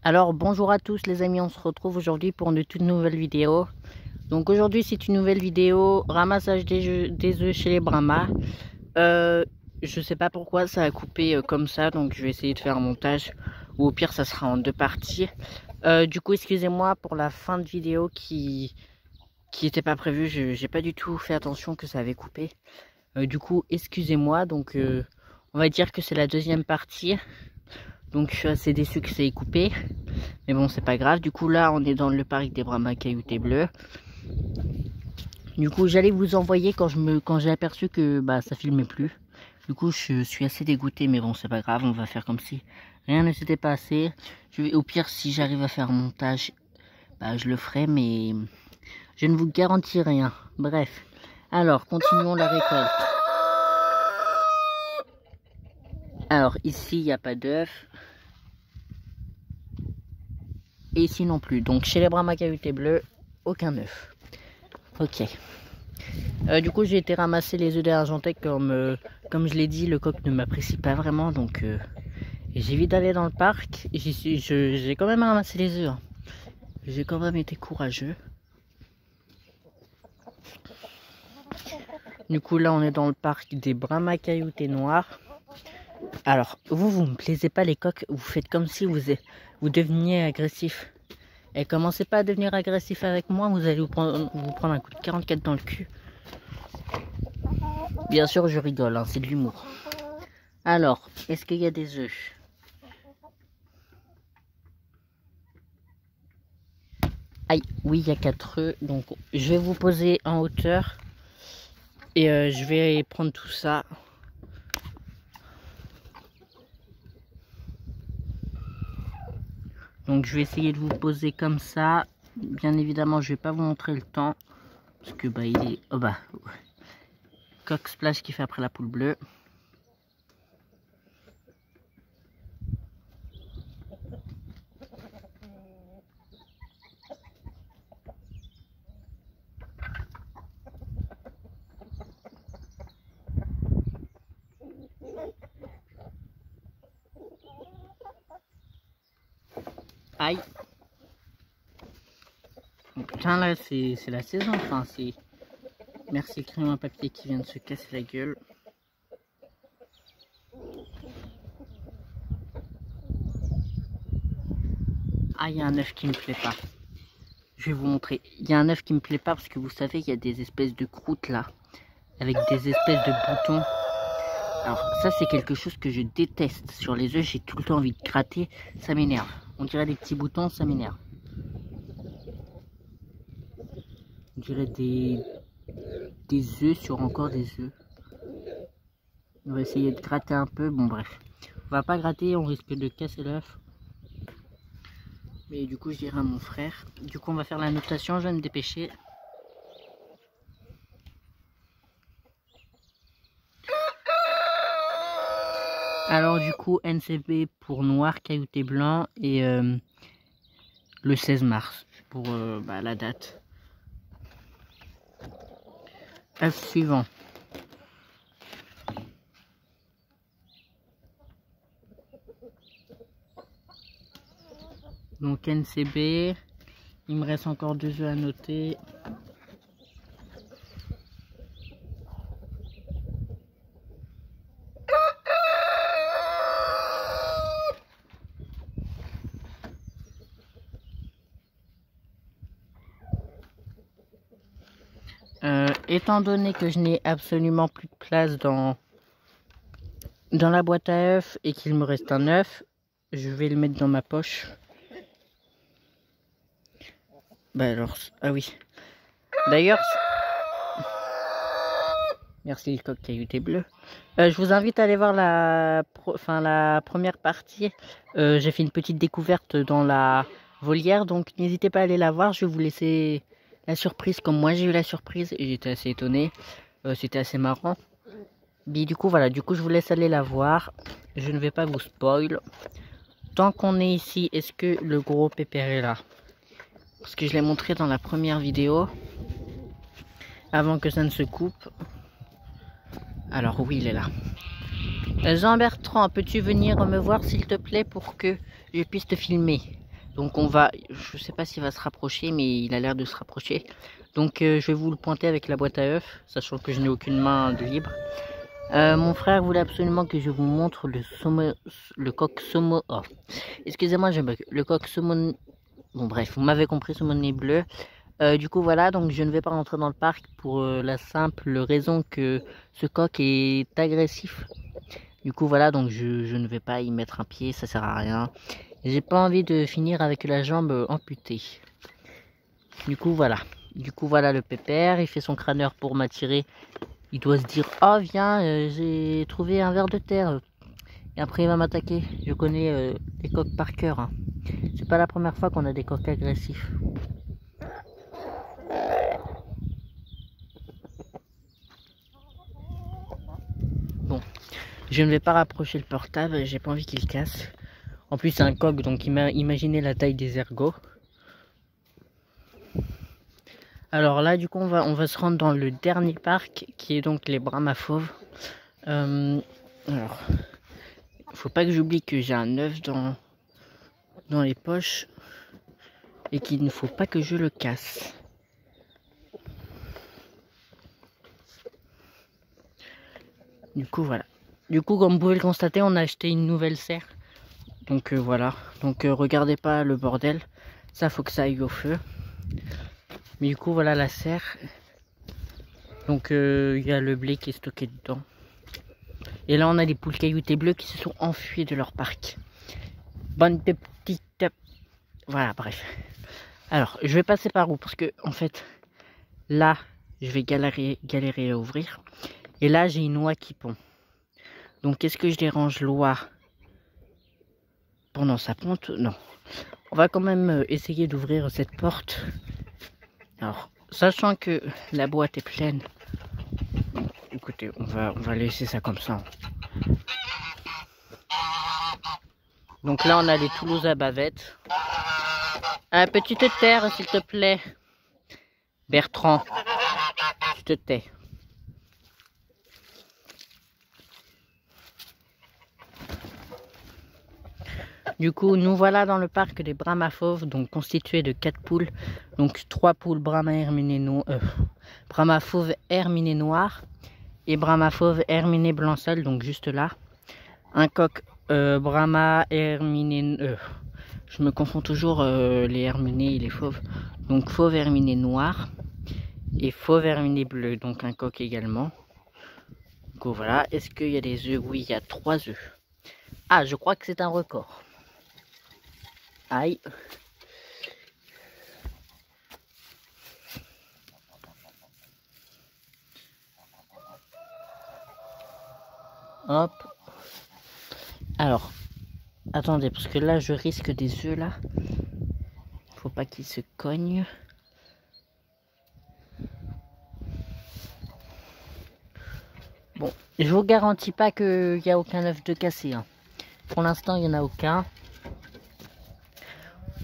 Alors bonjour à tous les amis, on se retrouve aujourd'hui pour une toute nouvelle vidéo. Donc aujourd'hui c'est une nouvelle vidéo ramassage des œufs chez les Brahmas. Je sais pas pourquoi ça a coupé comme ça, donc je vais essayer de faire un montage ou au pire ça sera en deux parties. Du coup excusez-moi pour la fin de vidéo qui était pas prévue, j'ai pas du tout fait attention que ça avait coupé. Du coup excusez-moi, donc on va dire que c'est la deuxième partie. Donc je suis assez déçu que ça ait coupé. Mais bon, c'est pas grave. Du coup, là, on est dans le parc des Brahmas Caillouté Bleu. Du coup, j'allais vous envoyer quand j'ai aperçu que ça filmait plus. Du coup, je suis assez dégoûté, mais bon, c'est pas grave. On va faire comme si rien ne s'était passé. Au pire, si j'arrive à faire un montage, je le ferai, mais je ne vous garantis rien. Bref. Alors, continuons la récolte. Alors, ici, il n'y a pas d'œufs. Et ici non plus. Donc chez les Brahmas Caillouté Bleu, aucun œuf. Ok. Du coup j'ai été ramasser les œufs d'Argentec comme je l'ai dit, le coq ne m'apprécie pas vraiment. Donc j'ai vite d'aller dans le parc. J'ai quand même ramassé les œufs. Hein. J'ai quand même été courageux. Du coup là on est dans le parc des Brahmas Caillouté Noirs. Alors vous me plaisez pas les coqs. Vous faites comme si vous deveniez agressif. Et commencez pas à devenir agressif avec moi, vous allez vous prendre un coup de 44 dans le cul. Bien sûr, je rigole, hein, c'est de l'humour. Alors, est-ce qu'il y a des œufs? Aïe, oui, il y a 4 œufs. Donc, je vais vous poser en hauteur. Et je vais prendre tout ça. Donc, je vais essayer de vous poser comme ça. Bien évidemment, je vais pas vous montrer le temps. Parce que, il est... Oh coq splash qui fait après la poule bleue. Aïe. Putain là c'est la saison, enfin c'est... Merci le crayon à papier qui vient de se casser la gueule. Ah, il y a un œuf qui me plaît pas. Je vais vous montrer. Il y a un œuf qui me plaît pas parce que vous savez, il y a des espèces de croûtes là. Avec des espèces de boutons. Alors ça c'est quelque chose que je déteste. Sur les œufs, j'ai tout le temps envie de gratter. Ça m'énerve. On dirait des petits boutons, ça m'énerve. On dirait des œufs sur encore des œufs. On va essayer de gratter un peu. Bon bref. On va pas gratter, on risque de casser l'œuf. Mais du coup je dirais à mon frère. Du coup on va faire la notation, je vais me dépêcher. Alors du coup NCB pour noir, caillouté blanc et le 16 mars pour la date. Œuf suivant. Donc NCB, il me reste encore 2 œufs à noter. Étant donné que je n'ai absolument plus de place dans la boîte à œufs et qu'il me reste un œuf, je vais le mettre dans ma poche. Ah oui. D'ailleurs, merci le coq caillouté bleu. Je vous invite à aller voir la première partie. J'ai fait une petite découverte dans la volière, donc n'hésitez pas à aller la voir. Je vais vous laisser la surprise comme moi j'ai eu la surprise et j'étais assez étonné. C'était assez marrant. Mais du coup voilà, je vous laisse aller la voir. Je ne vais pas vous spoil. Tant qu'on est ici, est-ce que le gros pépère est là? Parce que je l'ai montré dans la première vidéo. Avant que ça ne se coupe. Alors oui, il est là. Jean-Bertrand, peux-tu venir me voir s'il te plaît pour que je puisse te filmer? Donc on va, je sais pas s'il va se rapprocher, mais il a l'air de se rapprocher. Donc je vais vous le pointer avec la boîte à œufs, sachant que je n'ai aucune main de libre. Mon frère voulait absolument que je vous montre le coq saumon. Oh, excusez-moi, je bug. Le coq saumon. Bon bref, vous m'avez compris, saumonné bleu. Du coup voilà, donc je ne vais pas rentrer dans le parc pour la simple raison que ce coq est agressif. Du coup voilà, donc je ne vais pas y mettre un pied, ça sert à rien. J'ai pas envie de finir avec la jambe amputée. Du coup voilà. Du coup voilà le pépère, il fait son crâneur pour m'attirer. Il doit se dire, oh viens, j'ai trouvé un ver de terre. Et après il va m'attaquer. Je connais les coqs par cœur. Hein. C'est pas la première fois qu'on a des coqs agressifs. Bon, je ne vais pas rapprocher le portable, j'ai pas envie qu'il casse. En plus c'est un coq, donc imaginez la taille des ergots. Alors là du coup on va se rendre dans le dernier parc qui est donc les Brahma Fauves. Alors, faut pas que j'oublie que j'ai un œuf dans les poches et qu'il ne faut pas que je le casse. Du coup voilà. Du coup comme vous pouvez le constater, on a acheté une nouvelle serre. Donc voilà. Donc regardez pas le bordel. Ça faut que ça aille au feu. Mais du coup voilà la serre. Donc il y a le blé qui est stocké dedans. Et là on a les poules cailloutées bleues qui se sont enfuies de leur parc. Bande de petites... Voilà bref. Alors je vais passer par où? Parce que en fait là je vais galérer à ouvrir. Et là j'ai une oie qui pond. Donc est-ce que je dérange l'oie pendant sa ponte? Non. On va quand même essayer d'ouvrir cette porte. Alors, sachant que la boîte est pleine, écoutez, on va laisser ça comme ça. Donc là, on a les Toulouse à bavettes. Ah, petite terre, s'il te plaît. Bertrand, tu te tais. Du coup, nous voilà dans le parc des Brahma Fauves, donc constitué de 4 poules. Donc 3 poules Brahma Fauve herminé noir et Brahma Fauve herminé blanc seul, donc juste là. Un coq Brahma herminé... je me confonds toujours les herminés et les fauves. Donc fauve herminé noir et fauve herminé bleu, donc un coq également. Donc voilà, est-ce qu'il y a des œufs? Oui, il y a 3 œufs. Ah, je crois que c'est un record. Aïe. Hop. Alors, attendez, parce que là, je risque des œufs, là. Faut pas qu'ils se cognent. Bon, je vous garantis pas qu'il n'y a aucun œuf de cassé. Hein. Pour l'instant, il n'y en a aucun.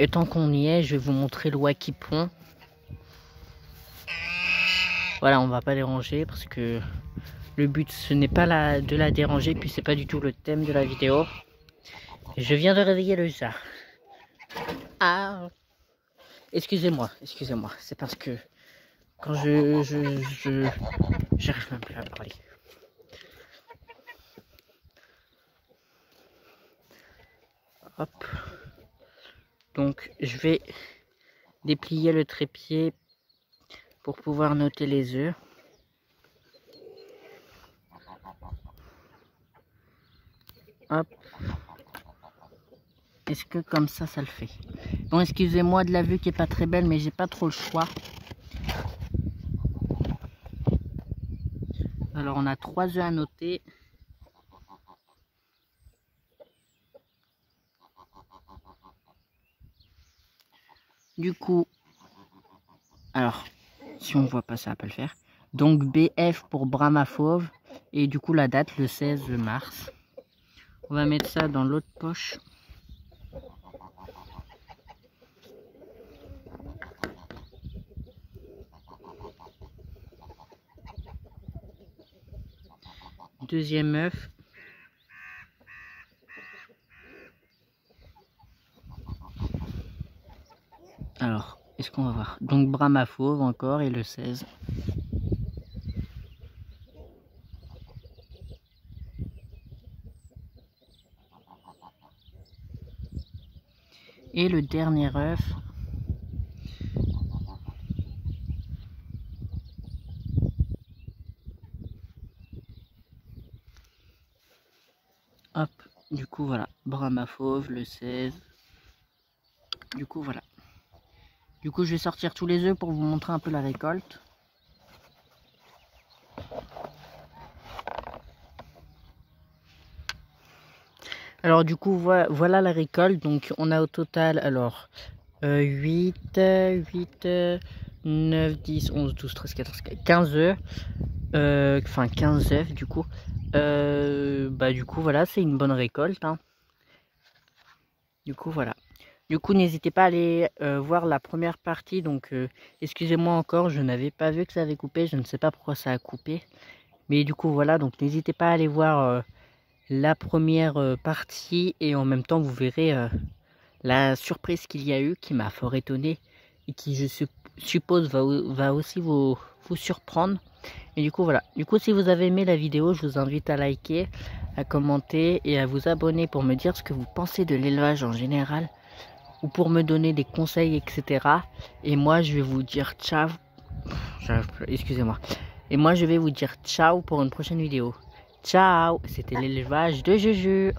Et tant qu'on y est, je vais vous montrer l'oie qui pond. Voilà, on va pas déranger parce que le but ce n'est pas de la déranger, puis c'est pas du tout le thème de la vidéo. Et je viens de réveiller le chat. Ah, excusez-moi, c'est parce que quand j'arrive même plus à parler. Hop. Donc je vais déplier le trépied pour pouvoir noter les œufs. Hop. Est-ce que comme ça le fait? Bon, excusez-moi de la vue qui est pas très belle, mais j'ai pas trop le choix. Alors on a 3 œufs à noter. Du coup, alors si on voit pas ça va pas le faire. Donc BF pour Brahma Fauve et du coup la date le 16 mars. On va mettre ça dans l'autre poche. Deuxième œuf. Alors, est-ce qu'on va voir? Donc Brahma fauve encore et le 16. Et le dernier œuf. Hop, du coup voilà, Brahma fauve, le 16. Du coup voilà. Du coup je vais sortir tous les œufs pour vous montrer un peu la récolte. Alors du coup voilà la récolte. Donc on a au total alors 8, 9, 10, 11, 12, 13, 14, 15 œufs. Enfin 15 œufs du coup. Bah du coup voilà, c'est une bonne récolte, hein. Du coup voilà. Du coup n'hésitez pas à aller voir la première partie. Donc excusez-moi encore, je n'avais pas vu que ça avait coupé. Je ne sais pas pourquoi ça a coupé. Mais du coup voilà, donc n'hésitez pas à aller voir la première partie. Et en même temps vous verrez la surprise qu'il y a eu, qui m'a fort étonné. Et qui je suppose va aussi vous surprendre. Et du coup voilà, du coup si vous avez aimé la vidéo, je vous invite à liker, à commenter et à vous abonner pour me dire ce que vous pensez de l'élevage en général, ou pour me donner des conseils, etc. Et moi je vais vous dire ciao, excusez-moi, et moi je vais vous dire ciao pour une prochaine vidéo. Ciao, c'était l'élevage de Juju.